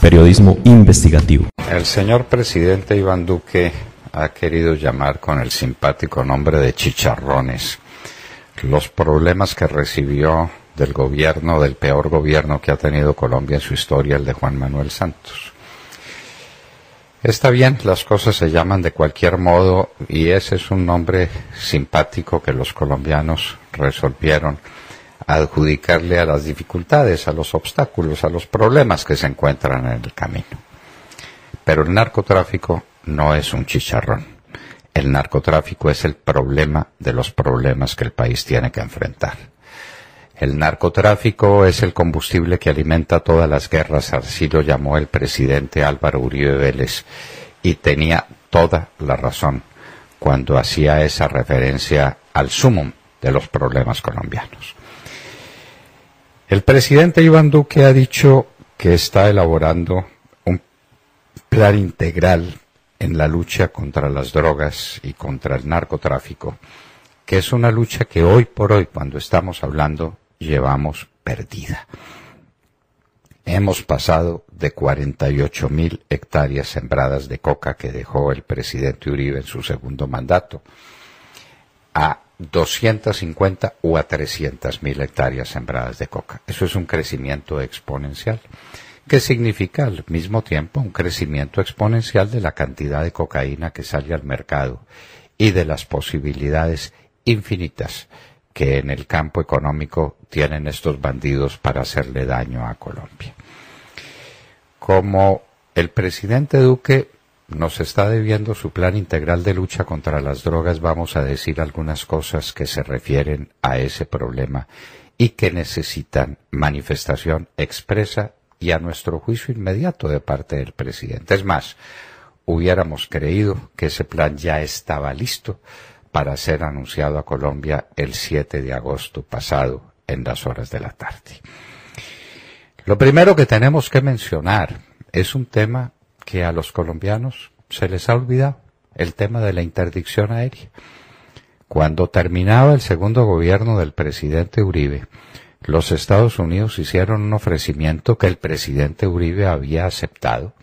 Periodismo investigativo. El señor presidente Iván Duque ha querido llamar con el simpático nombre de chicharrones los problemas que recibió del gobierno, del peor gobierno que ha tenido Colombia en su historia, el de Juan Manuel Santos. Está bien, las cosas se llaman de cualquier modo y ese es un nombre simpático que los colombianos resolvieron adjudicarle a las dificultades, a los obstáculos, a los problemas que se encuentran en el camino. Pero el narcotráfico no es un chicharrón. El narcotráfico es el problema de los problemas que el país tiene que enfrentar. El narcotráfico es el combustible que alimenta todas las guerras, así lo llamó el presidente Álvaro Uribe Vélez, y tenía toda la razón cuando hacía esa referencia al sumum de los problemas colombianos. El presidente Iván Duque ha dicho que está elaborando un plan integral en la lucha contra las drogas y contra el narcotráfico, que es una lucha que hoy por hoy, cuando estamos hablando, llevamos perdida. Hemos pasado de 48.000 hectáreas sembradas de coca que dejó el presidente Uribe en su segundo mandato a 250 o a 300.000 hectáreas sembradas de coca. Eso es un crecimiento exponencial. ¿Qué significa al mismo tiempo un crecimiento exponencial de la cantidad de cocaína que sale al mercado y de las posibilidades infinitas que en el campo económico tienen estos bandidos para hacerle daño a Colombia? Como el presidente Duque nos está debiendo su plan integral de lucha contra las drogas, vamos a decir algunas cosas que se refieren a ese problema y que necesitan manifestación expresa y a nuestro juicio inmediato de parte del presidente. Es más, hubiéramos creído que ese plan ya estaba listo para ser anunciado a Colombia el 7 de agosto pasado en las horas de la tarde. Lo primero que tenemos que mencionar es un tema que a los colombianos se les ha olvidado, el tema de la interdicción aérea. Cuando terminaba el segundo gobierno del presidente Uribe, los Estados Unidos hicieron un ofrecimiento que el presidente Uribe había aceptado.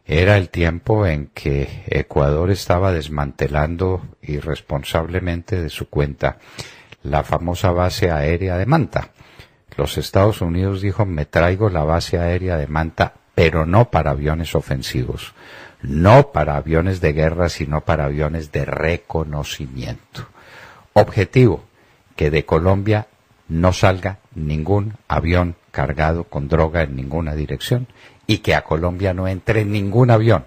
Era el tiempo en que Ecuador estaba desmantelando irresponsablemente de su cuenta la famosa base aérea de Manta. Los Estados Unidos dijo: me traigo la base aérea de Manta, pero no para aviones ofensivos, no para aviones de guerra, sino para aviones de reconocimiento. Objetivo: que de Colombia no salga ningún avión cargado con droga en ninguna dirección y que a Colombia no entre ningún avión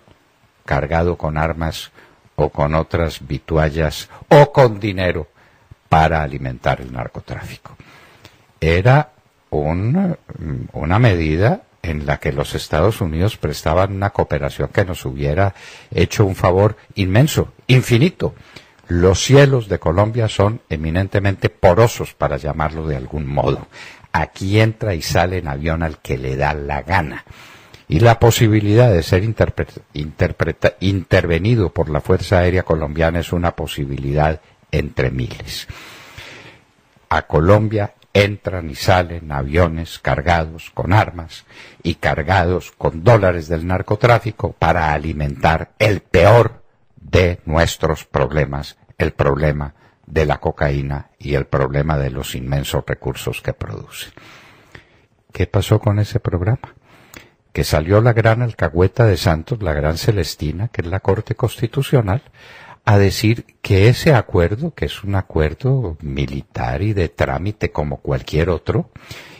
cargado con armas o con otras vituallas o con dinero para alimentar el narcotráfico. Era una medida en la que los Estados Unidos prestaban una cooperación que nos hubiera hecho un favor inmenso, infinito. Los cielos de Colombia son eminentemente porosos, para llamarlo de algún modo. Aquí entra y sale en avión al que le da la gana. Y la posibilidad de ser intervenido por la Fuerza Aérea Colombiana es una posibilidad entre miles. A Colombia entran y salen aviones cargados con armas y cargados con dólares del narcotráfico para alimentar el peor de nuestros problemas, el problema de la cocaína y el problema de los inmensos recursos que producen. ¿Qué pasó con ese programa? Que salió la gran alcahueta de Santos, la gran Celestina, que es la Corte Constitucional, a decir que ese acuerdo, que es un acuerdo militar y de trámite como cualquier otro,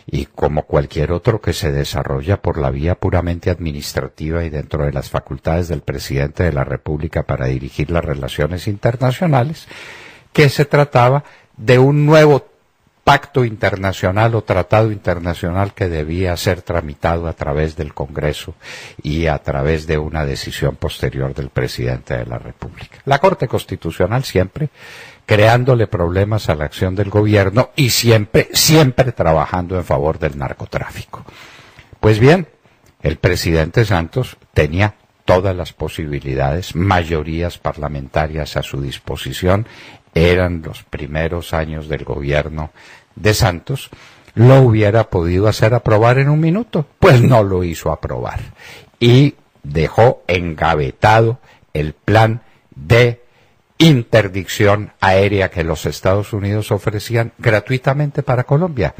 y como cualquier otro que se desarrolla por la vía puramente administrativa y dentro de las facultades del presidente de la República para dirigir las relaciones internacionales, que se trataba de un nuevo pacto internacional o tratado internacional que debía ser tramitado a través del Congreso y a través de una decisión posterior del presidente de la República. La Corte Constitucional siempre creándole problemas a la acción del gobierno y siempre trabajando en favor del narcotráfico. Pues bien, el presidente Santos tenía todas las posibilidades, mayorías parlamentarias a su disposición. Eran los primeros años del gobierno de Santos lo hubiera podido hacer aprobar en un minuto. Pues no lo hizo aprobar. Y dejó engavetado el plan de interdicción aérea que los Estados Unidos ofrecían gratuitamente para Colombia.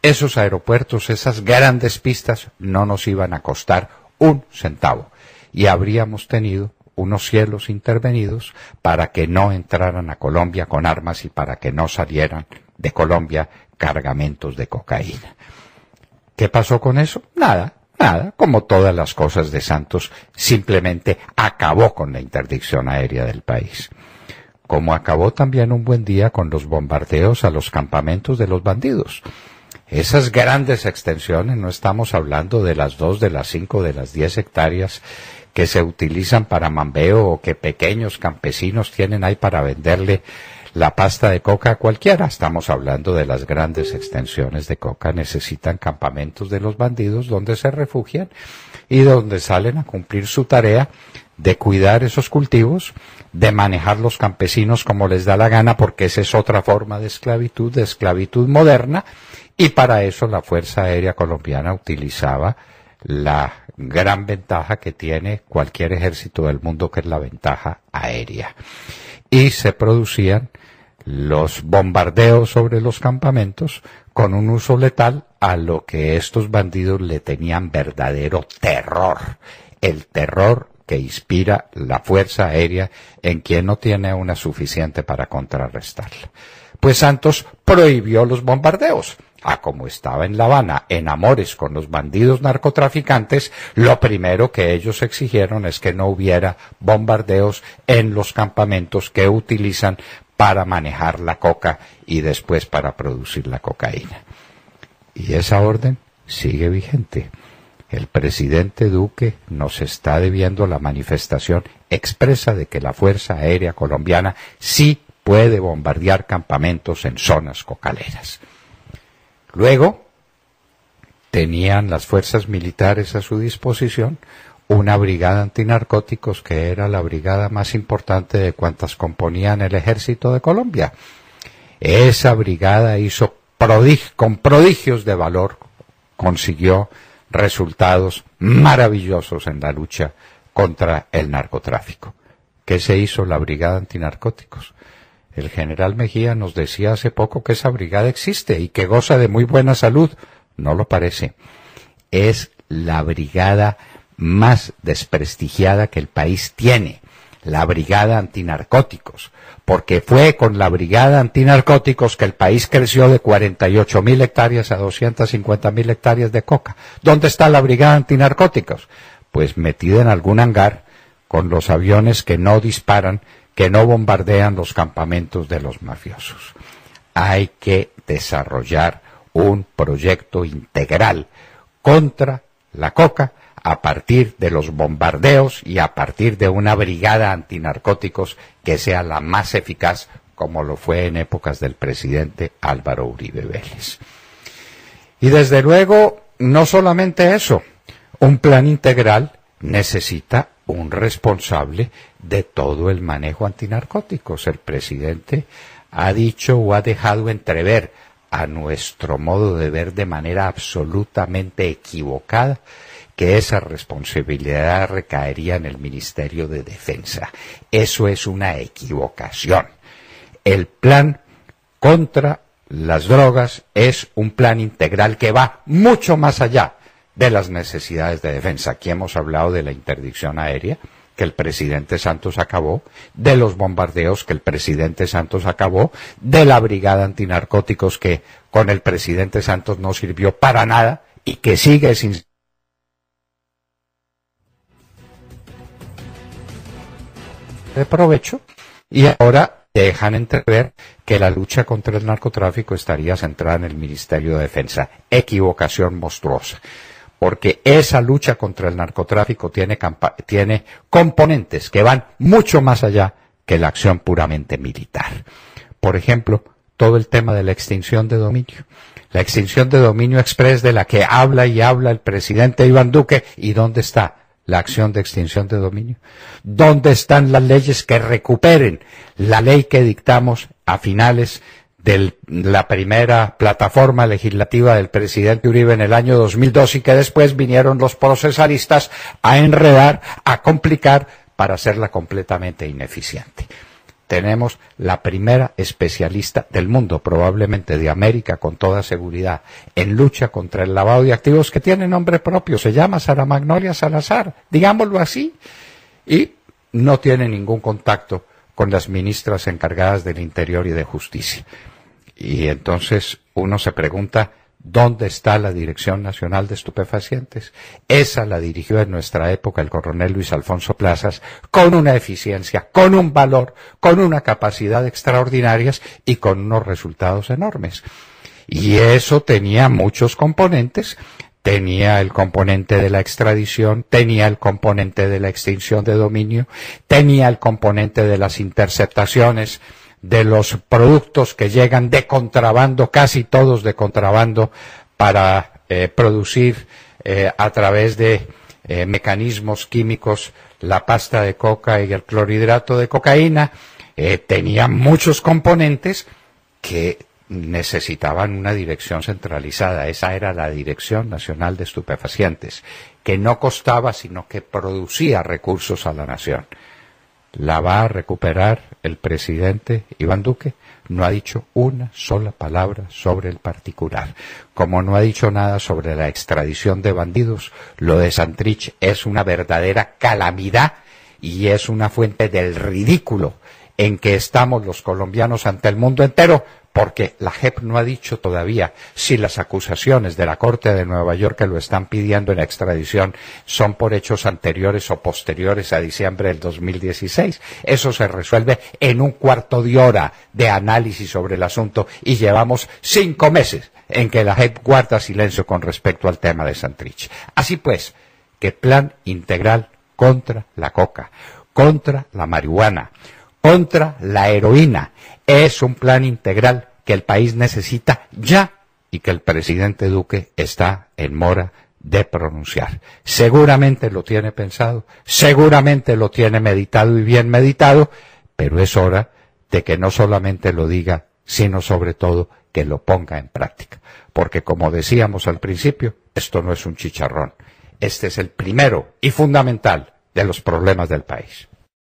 Esos aeropuertos, esas grandes pistas, no nos iban a costar un centavo. Y habríamos tenido unos cielos intervenidos para que no entraran a Colombia con armas y para que no salieran de Colombia cargamentos de cocaína. ¿Qué pasó con eso? Nada, como todas las cosas de Santos, simplemente acabó con la interdicción aérea del país. Como acabó también un buen día con los bombardeos a los campamentos de los bandidos. Esas grandes extensiones, no estamos hablando de las 2, de las 5, de las 10 hectáreas que se utilizan para mambeo o que pequeños campesinos tienen ahí para venderle la pasta de coca a cualquiera. Estamos hablando de las grandes extensiones de coca. Necesitan campamentos de los bandidos donde se refugian y donde salen a cumplir su tarea de cuidar esos cultivos, de manejar los campesinos como les da la gana, porque esa es otra forma de esclavitud moderna, y para eso la Fuerza Aérea Colombiana utilizaba la gran ventaja que tiene cualquier ejército del mundo, que es la ventaja aérea. Y se producían los bombardeos sobre los campamentos con un uso letal a lo que estos bandidos le tenían verdadero terror. El terror que inspira la Fuerza Aérea en quien no tiene una suficiente para contrarrestarla. Pues Santos prohibió los bombardeos. Como estaba en La Habana en amores con los bandidos narcotraficantes, lo primero que ellos exigieron es que no hubiera bombardeos en los campamentos que utilizan para manejar la coca y después para producir la cocaína. Y esa orden sigue vigente. El presidente Duque nos está debiendo la manifestación expresa de que la Fuerza Aérea Colombiana sí puede bombardear campamentos en zonas cocaleras. Luego, tenían las fuerzas militares a su disposición una brigada antinarcóticos que era la brigada más importante de cuantas componían el ejército de Colombia. Esa brigada hizo con prodigios de valor, consiguió resultados maravillosos en la lucha contra el narcotráfico. ¿Qué se hizo la brigada antinarcóticos? El general Mejía nos decía hace poco que esa brigada existe y que goza de muy buena salud. No lo parece. Es la brigada más desprestigiada que el país tiene, la brigada antinarcóticos, porque fue con la brigada antinarcóticos que el país creció de 48.000 hectáreas a 250.000 hectáreas de coca. ¿Dónde está la brigada antinarcóticos? Pues metida en algún hangar con los aviones que no disparan, que no bombardean los campamentos de los mafiosos. Hay que desarrollar un proyecto integral contra la coca a partir de los bombardeos y a partir de una brigada antinarcóticos que sea la más eficaz, como lo fue en épocas del presidente Álvaro Uribe Vélez. Y desde luego, no solamente eso, un plan integral necesita un responsable de todo el manejo antinarcóticos. El presidente ha dicho o ha dejado entrever, a nuestro modo de ver de manera absolutamente equivocada, que esa responsabilidad recaería en el Ministerio de Defensa. Eso es una equivocación. El plan contra las drogas es un plan integral que va mucho más allá de las necesidades de defensa. Aquí hemos hablado de la interdicción aérea, que el presidente Santos acabó, de los bombardeos que el presidente Santos acabó, de la brigada antinarcóticos que con el presidente Santos no sirvió para nada y que sigue sin de provecho, y ahora dejan entrever que la lucha contra el narcotráfico estaría centrada en el Ministerio de Defensa. Equivocación monstruosa, porque esa lucha contra el narcotráfico tiene componentes que van mucho más allá que la acción puramente militar. Por ejemplo, todo el tema de la extinción de dominio. La extinción de dominio express de la que habla y habla el presidente Iván Duque. ¿Y dónde está la acción de extinción de dominio? ¿Dónde están las leyes que recuperen la ley que dictamos a finales de la primera plataforma legislativa del presidente Uribe en el año 2002 y que después vinieron los procesaristas a enredar, a complicar para hacerla completamente ineficiente. Tenemos la primera especialista del mundo, probablemente de América, con toda seguridad, en lucha contra el lavado de activos, que tiene nombre propio, se llama Sara Magnolia Salazar, digámoslo así, y no tiene ningún contacto con las ministras encargadas del Interior y de Justicia. Y entonces uno se pregunta, ¿dónde está la Dirección Nacional de Estupefacientes? Esa la dirigió en nuestra época el coronel Luis Alfonso Plazas, con una eficiencia, con un valor, con una capacidad extraordinarias y con unos resultados enormes. Y eso tenía muchos componentes. Tenía el componente de la extradición, tenía el componente de la extinción de dominio, tenía el componente de las interceptaciones de los productos que llegan de contrabando, casi todos de contrabando, para producir a través de mecanismos químicos la pasta de coca y el clorhidrato de cocaína. Tenía muchos componentes que necesitaban una dirección centralizada. Esa era la Dirección Nacional de Estupefacientes, que no costaba, sino que producía recursos a la nación. ¿La va a recuperar el presidente Iván Duque? No ha dicho una sola palabra sobre el particular. Como no ha dicho nada sobre la extradición de bandidos, lo de Santrich es una verdadera calamidad y es una fuente del ridículo en que estamos los colombianos ante el mundo entero, porque la JEP no ha dicho todavía si las acusaciones de la Corte de Nueva York que lo están pidiendo en extradición son por hechos anteriores o posteriores a diciembre del 2016. Eso se resuelve en un cuarto de hora de análisis sobre el asunto y llevamos 5 meses en que la JEP guarda silencio con respecto al tema de Santrich. Así pues, que plan integral contra la coca, contra la marihuana, contra la heroína, es un plan integral que el país necesita ya y que el presidente Duque está en mora de pronunciar. Seguramente lo tiene pensado, seguramente lo tiene meditado y bien meditado, pero es hora de que no solamente lo diga, sino sobre todo que lo ponga en práctica. Porque como decíamos al principio, esto no es un chicharrón. Este es el primero y fundamental de los problemas del país.